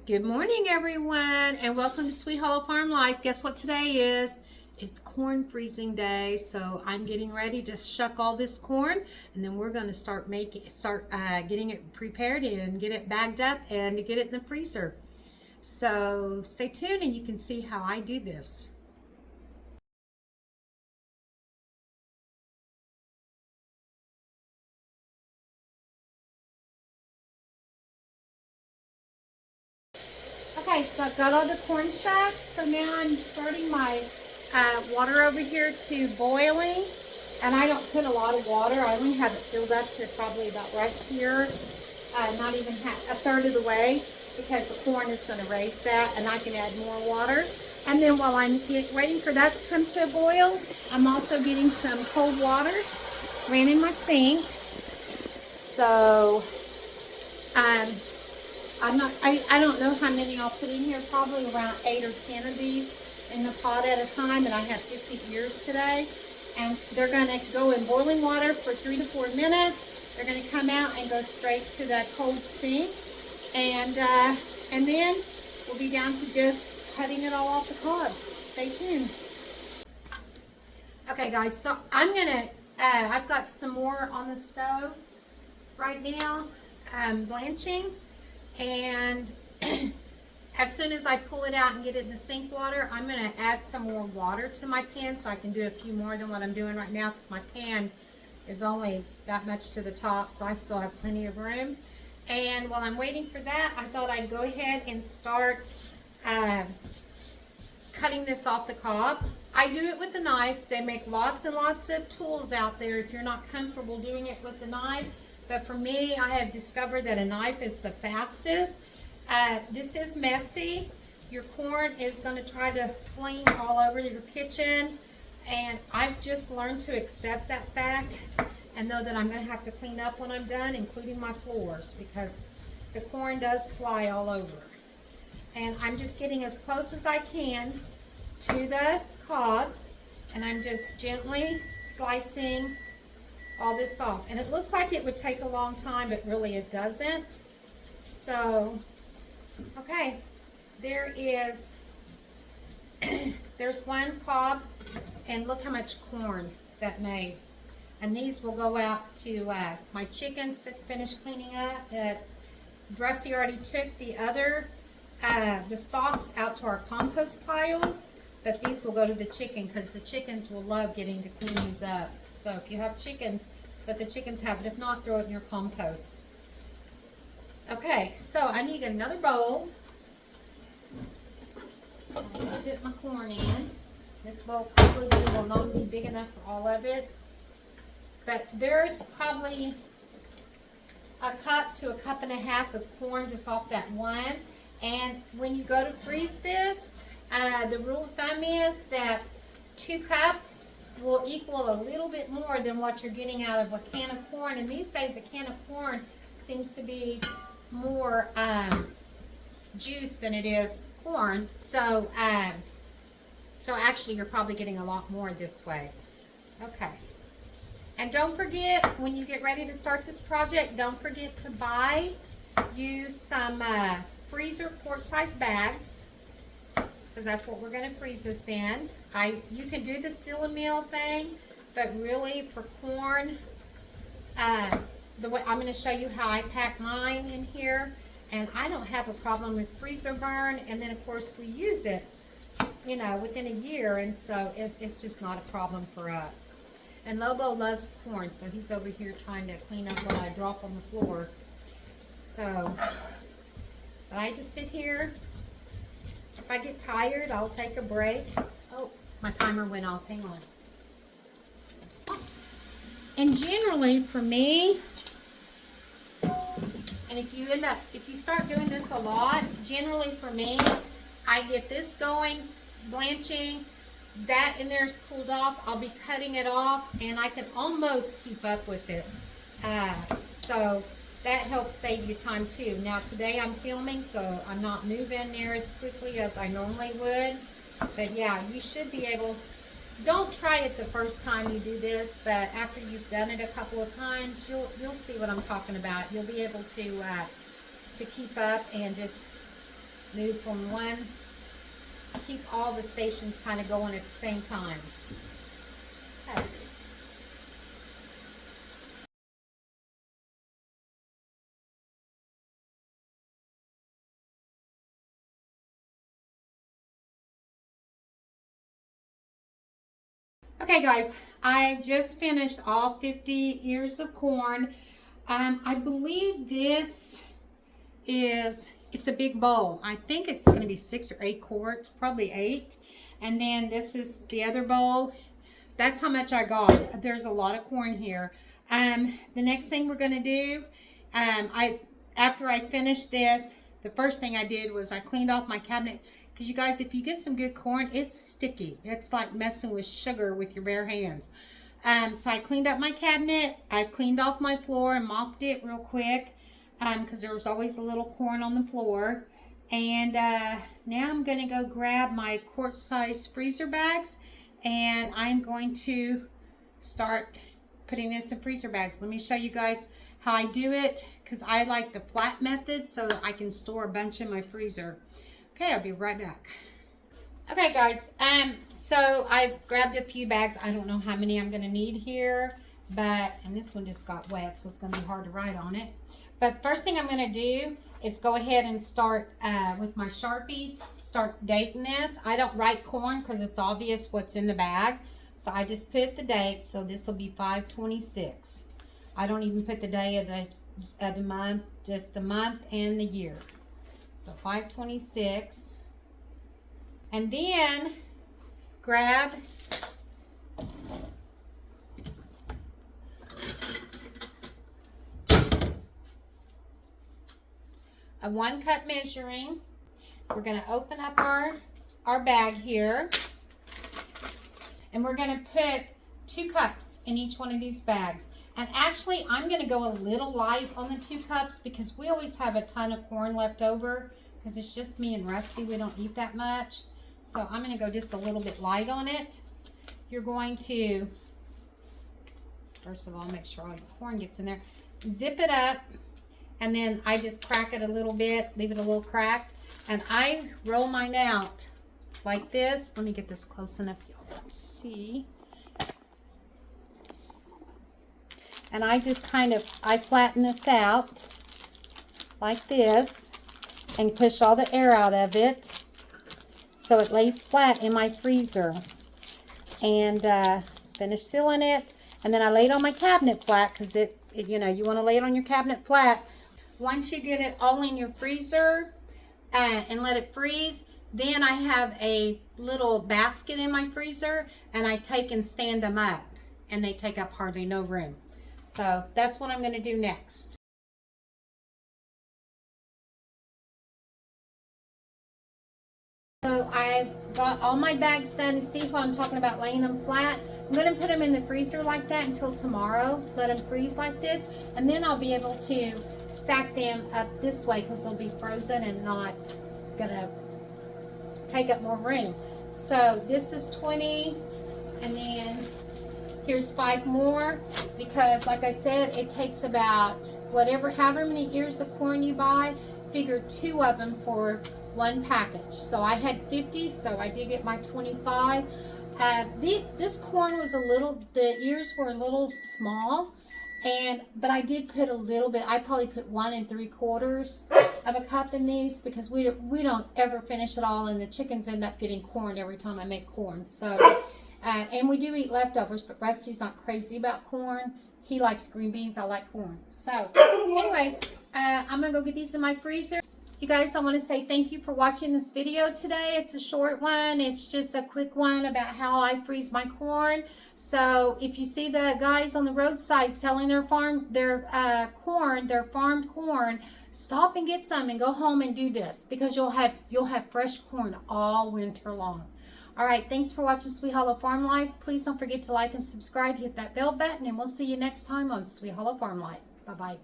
Good morning, everyone, and welcome to Sweet Hollow Farm Life. Guess what today is? It's corn freezing day, so I'm getting ready to shuck all this corn, and then we're going to start getting it prepared and get it bagged up and to get it in the freezer. So stay tuned, and you can see how I do this. Okay, so I've got all the corn shucked. So now I'm starting my water over here to boiling. And I don't put a lot of water. I only have it filled up to probably about right here. Not even a third of the way, because the corn is going to raise that, and I can add more water. And then while I'm waiting for that to come to a boil, I'm also getting some cold water ran in my sink. So I don't know how many I'll put in here, probably around 8 or 10 of these in the pot at a time, and I have 50 ears today. And they're going to go in boiling water for 3 to 4 minutes. They're going to come out and go straight to that cold sink, and then we'll be down to just cutting it all off the cob. Stay tuned. Okay, guys, so I've got some more on the stove right now, blanching. And as soon as I pull it out and get it in the sink water, I'm going to add some more water to my pan so I can do a few more than what I'm doing right now, because my pan is only that much to the top, so I still have plenty of room. And while I'm waiting for that, I thought I'd go ahead and start cutting this off the cob. I do it with a knife. They make lots and lots of tools out there if you're not comfortable doing it with the knife. But for me, I have discovered that a knife is the fastest. This is messy. Your corn is going to try to fling all over your kitchen. And I've just learned to accept that fact and know that I'm going to have to clean up when I'm done, including my floors, because the corn does fly all over. And I'm just getting as close as I can to the cob, and I'm just gently slicing all this off. And it looks like it would take a long time, but really it doesn't. So, okay, there's one cob, and look how much corn that made. And these will go out to my chickens to finish cleaning up. Rusty already took the stalks out to our compost pile, but these will go to the chicken, because the chickens will love getting to clean these up. So if you have chickens, let the chickens have it. If not, throw it in your compost. Okay, so I need another bowl. I'm going to fit my corn in. This bowl probably will not be big enough for all of it, but there's probably a cup to a cup and a half of corn just off that one. And when you go to freeze this, the rule of thumb is that 2 cups will equal a little bit more than what you're getting out of a can of corn. And these days, a can of corn seems to be more juice than it is corn. So, so actually, you're probably getting a lot more this way. Okay. And don't forget, when you get ready to start this project, don't forget to buy you some freezer quart-size bags, because that's what we're going to freeze this in. You can do the Sillameal thing, but really for corn, the way I'm going to show you how I pack mine in here, and I don't have a problem with freezer burn. And then of course we use it, you know, within a year, and so it's just not a problem for us. And Lobo loves corn, so he's over here trying to clean up what I drop on the floor. So, but I just sit here. If I get tired, I'll take a break. Oh, my timer went off. Hang on. And generally, for me, and if you start doing this a lot, generally for me, I get this going, blanching, that in there's cooled off, I'll be cutting it off, and I can almost keep up with it. So that helps save you time too. Now today I'm filming, so I'm not moving near as quickly as I normally would. But yeah, you should be able, don't try it the first time you do this, but after you've done it a couple of times, you'll see what I'm talking about. You'll be able to keep up and just move from one, keep all the stations kind of going at the same time. Okay. Okay guys, I just finished all 50 ears of corn. I believe this is, it's a big bowl. I think it's going to be 6 or 8 quarts, probably 8. And then this is the other bowl. That's how much I got. There's a lot of corn here. The next thing we're going to do, after I finished this, the first thing I did was I cleaned off my cabinet. Because you guys, if you get some good corn, it's sticky. It's like messing with sugar with your bare hands. So I cleaned up my cabinet. I cleaned off my floor and mopped it real quick. Because there was always a little corn on the floor. And now I'm going to go grab my quart-size freezer bags. And I'm going to start putting this in freezer bags. Let me show you guys how I do it. Because I like the flat method so that I can store a bunch in my freezer. Okay, I'll be right back. Okay, guys, so I've grabbed a few bags. I don't know how many I'm going to need here, but, and this one just got wet, so it's going to be hard to write on it. But first thing I'm going to do is go ahead and start with my Sharpie, start dating this. I don't write corn because it's obvious what's in the bag. So I just put the date, so this will be 5/26. I don't even put the day of the month, just the month and the year. So 5/26. And then grab a 1 cup measuring. We're going to open up our bag here. And we're going to put 2 cups in each one of these bags. And actually, I'm going to go a little light on the 2 cups because we always have a ton of corn left over because it's just me and Rusty. We don't eat that much. So I'm going to go just a little bit light on it. You're going to, first of all, make sure all the corn gets in there. Zip it up. And then I just crack it a little bit, leave it a little cracked. And I roll mine out like this. Let me get this close enough y'all can see. And I just kind of, I flatten this out like this and push all the air out of it so it lays flat in my freezer. And finish sealing it. And then I lay it on my cabinet flat because you know, you want to lay it on your cabinet flat. Once you get it all in your freezer and let it freeze, then I have a little basket in my freezer and I take and stand them up and they take up hardly no room. So that's what I'm going to do next. So I've got all my bags done. To see what I'm talking about laying them flat, I'm going to put them in the freezer like that until tomorrow. Let them freeze like this. And then I'll be able to stack them up this way because they'll be frozen and not going to take up more room. So this is 20 and then here's 5 more because like I said, it takes about however many ears of corn you buy, figure 2 of them for 1 package. So I had 50, so I did get my 25. This corn was the ears were a little small, but I did put a little bit. I probably put 1 3/4 of a cup in these because we don't ever finish it all, and the chickens end up getting corn every time I make corn. So, and we do eat leftovers, but Rusty's not crazy about corn. He likes green beans. I like corn. So, anyways, I'm gonna go get these in my freezer. You guys, I want to say thank you for watching this video today. It's a short one. It's just a quick one about how I freeze my corn. So if you see the guys on the roadside selling their farmed corn, stop and get some and go home and do this because you'll have fresh corn all winter long. All right, thanks for watching Sweet Hollow Farm Life. Please don't forget to like and subscribe, hit that bell button, and we'll see you next time on Sweet Hollow Farm Life. Bye-bye.